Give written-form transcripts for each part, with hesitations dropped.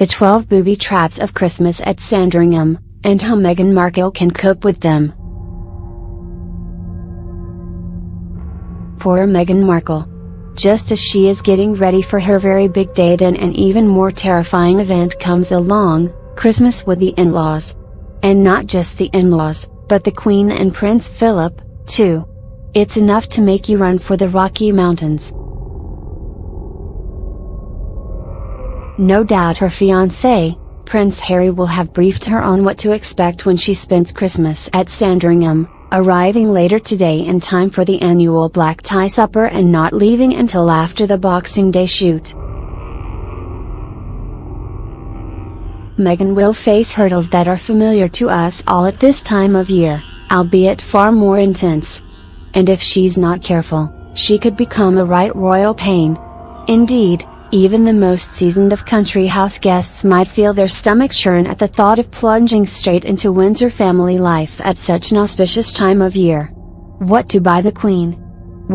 the 12 booby traps of Christmas at Sandringham, and how Meghan Markle can cope with them. Poor Meghan Markle. Just as she is getting ready for her very big day, then an even more terrifying event comes along: Christmas with the in-laws. And not just the in-laws, but the Queen and Prince Philip, too. It's enough to make you run for the Rocky Mountains. No doubt her fiancé, Prince Harry, will have briefed her on what to expect when she spends Christmas at Sandringham, arriving later today in time for the annual black tie supper and not leaving until after the Boxing Day shoot. Meghan will face hurdles that are familiar to us all at this time of year, albeit far more intense. And if she's not careful, she could become a right royal pain. Indeed, even the most seasoned of country house guests might feel their stomach churn at the thought of plunging straight into Windsor family life at such an auspicious time of year. What to buy the Queen?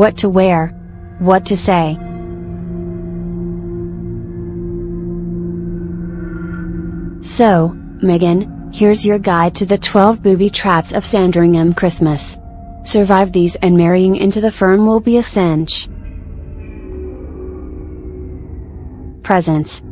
What to wear? What to say? So, Meghan, here's your guide to the 12 booby traps of Sandringham Christmas. Survive these and marrying into the firm will be a cinch. Presents.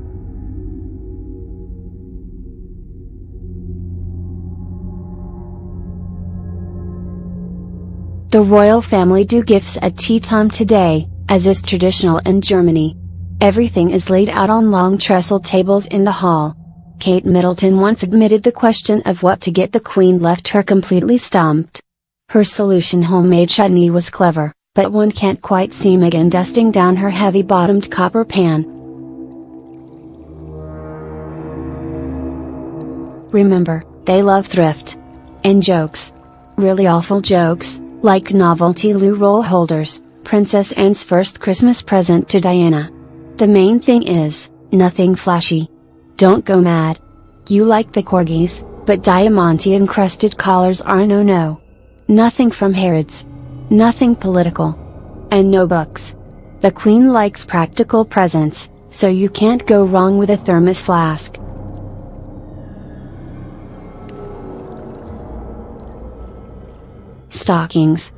The royal family do gifts at tea time today, as is traditional in Germany. Everything is laid out on long trestle tables in the hall. Kate Middleton once admitted the question of what to get the Queen left her completely stumped. Her solution, homemade chutney, was clever, but one can't quite see Meghan dusting down her heavy-bottomed copper pan. Remember, they love thrift. And jokes. Really awful jokes, like novelty loo roll holders, Princess Anne's first Christmas present to Diana. The main thing is, nothing flashy. Don't go mad. You like the corgis, but diamante-encrusted collars are a no-no. Nothing from Harrods. Nothing political. And no books. The Queen likes practical presents, so you can't go wrong with a thermos flask. Stockings.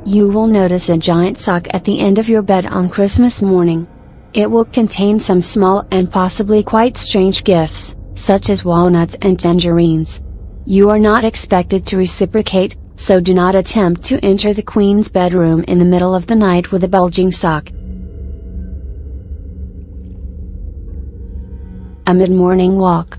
You will notice a giant sock at the end of your bed on Christmas morning. It will contain some small and possibly quite strange gifts, such as walnuts and tangerines. You are not expected to reciprocate, so do not attempt to enter the Queen's bedroom in the middle of the night with a bulging sock. A mid-morning walk.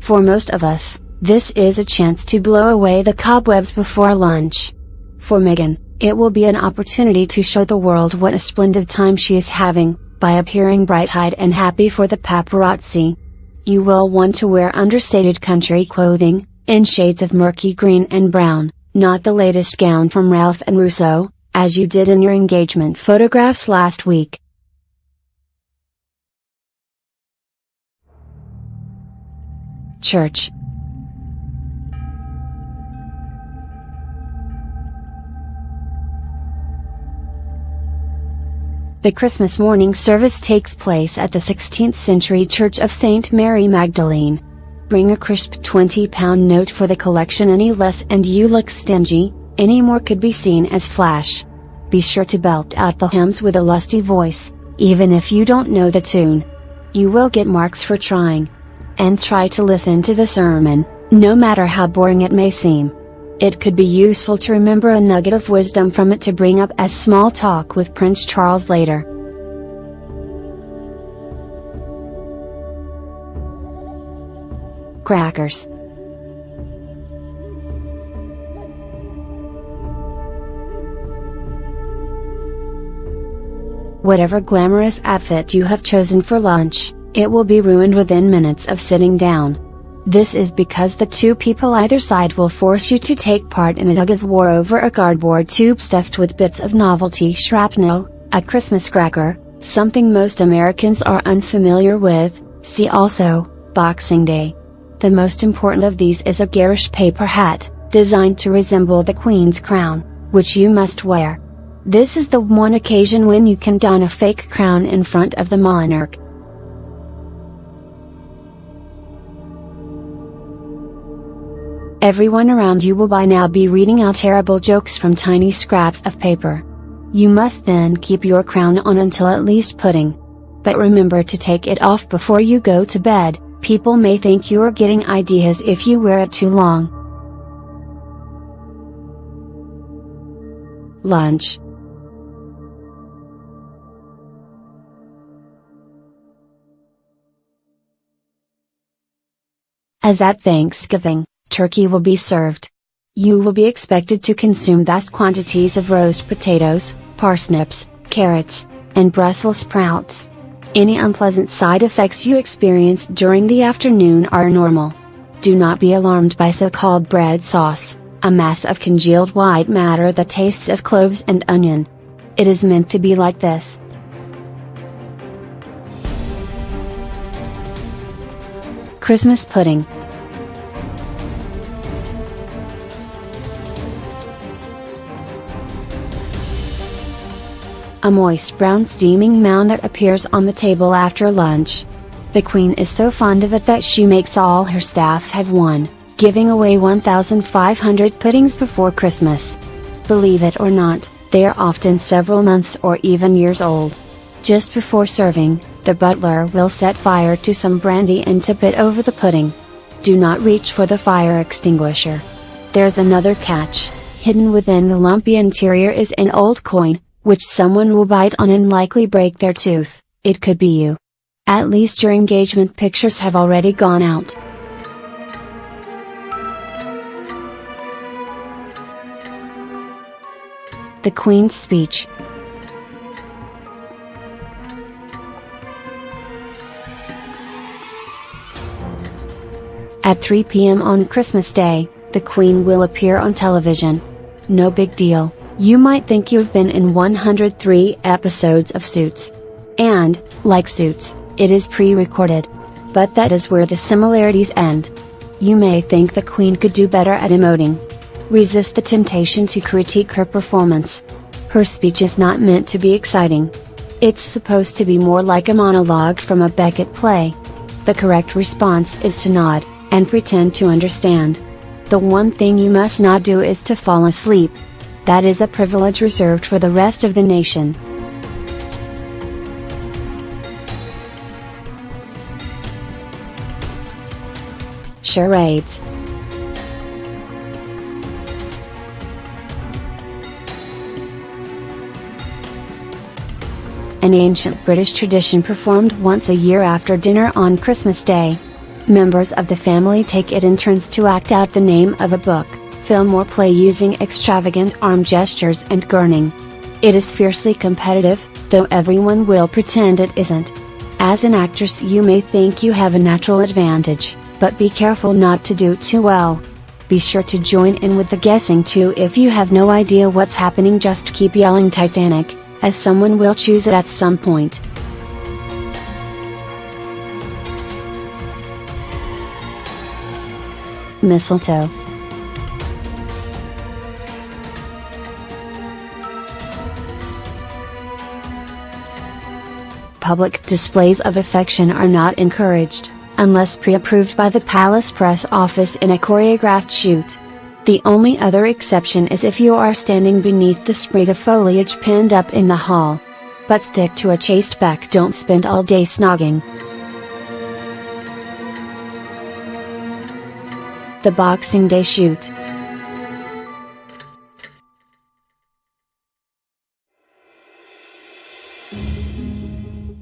For most of us, this is a chance to blow away the cobwebs before lunch. For Meghan, it will be an opportunity to show the world what a splendid time she is having, by appearing bright-eyed and happy for the paparazzi. You will want to wear understated country clothing, in shades of murky green and brown, not the latest gown from Ralph and Russo, as you did in your engagement photographs last week. Church. The Christmas morning service takes place at the 16th century Church of St. Mary Magdalene. Bring a crisp £20 note for the collection. Any less and you look stingy, any more could be seen as flash. Be sure to belt out the hymns with a lusty voice, even if you don't know the tune. You will get marks for trying. And try to listen to the sermon, no matter how boring it may seem. It could be useful to remember a nugget of wisdom from it to bring up as small talk with Prince Charles later. Crackers. Whatever glamorous outfit you have chosen for lunch, it will be ruined within minutes of sitting down. This is because the two people either side will force you to take part in a tug of war over a cardboard tube stuffed with bits of novelty shrapnel, a Christmas cracker, something most Americans are unfamiliar with. See also, Boxing Day. The most important of these is a garish paper hat, designed to resemble the Queen's crown, which you must wear. This is the one occasion when you can don a fake crown in front of the monarch. Everyone around you will by now be reading out terrible jokes from tiny scraps of paper. You must then keep your crown on until at least pudding. But remember to take it off before you go to bed. People may think you're getting ideas if you wear it too long. Lunch. As at Thanksgiving, turkey will be served. You will be expected to consume vast quantities of roast potatoes, parsnips, carrots, and Brussels sprouts. Any unpleasant side effects you experience during the afternoon are normal. Do not be alarmed by so-called bread sauce, a mass of congealed white matter that tastes of cloves and onion. It is meant to be like this. Christmas pudding. A moist brown steaming mound that appears on the table after lunch. The Queen is so fond of it that she makes all her staff have one, giving away 1,500 puddings before Christmas. Believe it or not, they are often several months or even years old. Just before serving, the butler will set fire to some brandy and tip it over the pudding. Do not reach for the fire extinguisher. There's another catch: hidden within the lumpy interior is an old coin, which someone will bite on and likely break their tooth. It could be you. At least your engagement pictures have already gone out. The Queen's Speech. At 3 p.m. on Christmas Day, the Queen will appear on television. No big deal. You might think you've been in 103 episodes of Suits. And, like Suits, it is pre-recorded. But that is where the similarities end. You may think the Queen could do better at emoting. Resist the temptation to critique her performance. Her speech is not meant to be exciting. It's supposed to be more like a monologue from a Beckett play. The correct response is to nod, and pretend to understand. The one thing you must not do is to fall asleep. That is a privilege reserved for the rest of the nation. Charades. An ancient British tradition performed once a year after dinner on Christmas Day. Members of the family take it in turns to act out the name of a book, film or play using extravagant arm gestures and gurning. It is fiercely competitive, though everyone will pretend it isn't. As an actress you may think you have a natural advantage, but be careful not to do too well. Be sure to join in with the guessing too. If you have no idea what's happening, just keep yelling Titanic, as someone will choose it at some point. Mistletoe. Public displays of affection are not encouraged, unless pre-approved by the Palace Press Office in a choreographed shoot. The only other exception is if you are standing beneath the sprig of foliage pinned up in the hall. But stick to a chaste back, don't spend all day snogging. The Boxing Day shoot.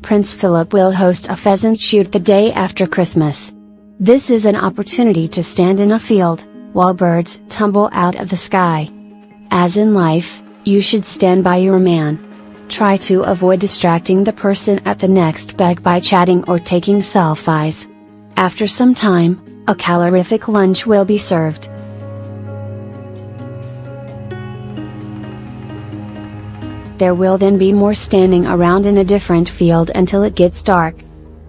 Prince Philip will host a pheasant shoot the day after Christmas. This is an opportunity to stand in a field, while birds tumble out of the sky. As in life, you should stand by your man. Try to avoid distracting the person at the next beg by chatting or taking selfies. After some time, a calorific lunch will be served. There will then be more standing around in a different field until it gets dark.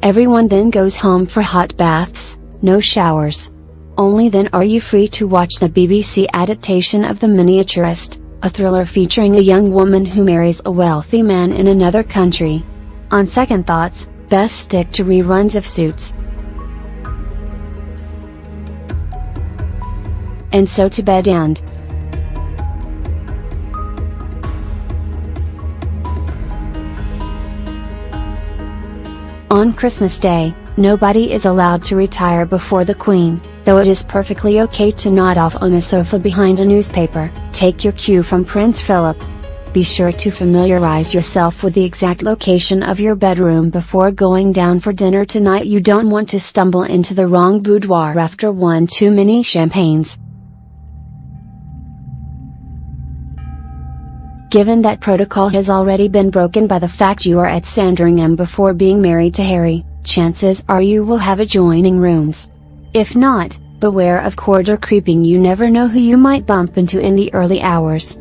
Everyone then goes home for hot baths, no showers. Only then are you free to watch the BBC adaptation of The Miniaturist, a thriller featuring a young woman who marries a wealthy man in another country. On second thoughts, best stick to reruns of Suits. And so to bed and on Christmas Day, nobody is allowed to retire before the Queen, though it is perfectly okay to nod off on a sofa behind a newspaper. Take your cue from Prince Philip. Be sure to familiarize yourself with the exact location of your bedroom before going down for dinner tonight. You don't want to stumble into the wrong boudoir after one too many champagnes. Given that protocol has already been broken by the fact you are at Sandringham before being married to Harry, chances are you will have adjoining rooms. If not, beware of corridor creeping. You never know who you might bump into in the early hours.